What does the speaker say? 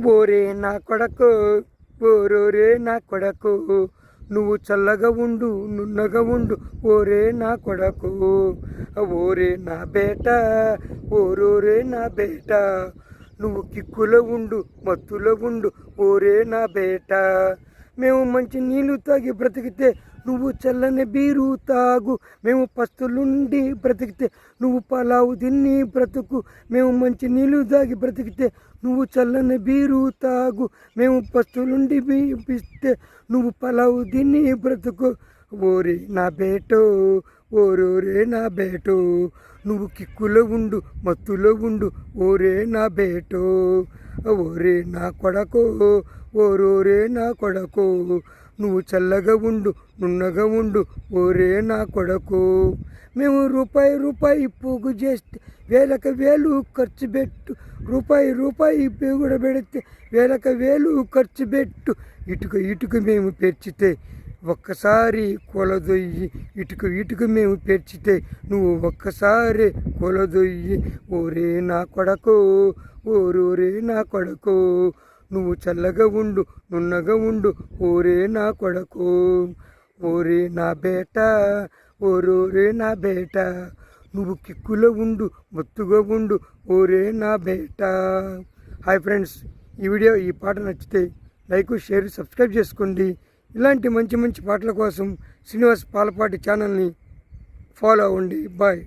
ఓరే నా కొడకు, ఓరోరే నా కొడకు, నువ్వు చల్లగా ఉండు నున్నగా ఉండు ఓరే నా కొడకు. ఓరే నా బేట, ఓరోరే నా బేట, నువ్వు కిక్కులో ఉండు మత్తులో ఉండు ఓరే నా బేట. మేము మంచి నీళ్లు తాగి బ్రతికితే నువ్వు చల్లని బీరు తాగు. మేము పస్తులుండి బ్రతికితే నువ్వు పలావు తిని బ్రతుకు. మేము మంచి నీళ్లు తాగి బ్రతికితే నువ్వు చల్లని బీరు తాగు. మేము పస్తులుండి బీపిస్తే నువ్వు పలావు తిని బ్రతుకు. ఓరే నా బేటో, ఓరోరే నా బేటో, నువ్వు కిక్కులో ఉండు మత్తులో ఉండు ఓరే నా బేటో. ఓరే నా కొడకో, ఓరోరే నా కొడకో, నువ్వు చల్లగా ఉండు నున్నగా ఉండు ఓరే నా కొడకు. మేము రూపాయి రూపాయి పోగు చేస్తే వేలకు వేలు ఖర్చు పెట్టు. రూపాయి రూపాయి కూడా పెడితే వేలకు వేలు ఖర్చు పెట్టు. ఇటుక ఇటుక మేము పెంచితే ఒక్కసారి కొలదొయ్యి. ఇటుక ఇటుక మేము పెంచితే నువ్వు ఒక్కసారి కొలదొయ్యి ఓరే నా కొడకు, ఓరోరే నా కొడకు, నువ్వు చల్లగా ఉండు నున్నగా ఉండు ఓరే నా కొడకు. ఓరే నా బేట, ఓరోరే నా బేట, నువ్వు కిక్కులో ఉండు మత్తుగా ఉండు ఓరే నా బేట. హాయ్ ఫ్రెండ్స్, ఈ పాట నచ్చితే లైక్ షేర్ సబ్స్క్రైబ్ చేసుకోండి. ఇలాంటి మంచి మంచి పాటల కోసం శ్రీనివాస్ పాలపాటి ఛానల్ని ఫాలో అవ్వండి. బాయ్.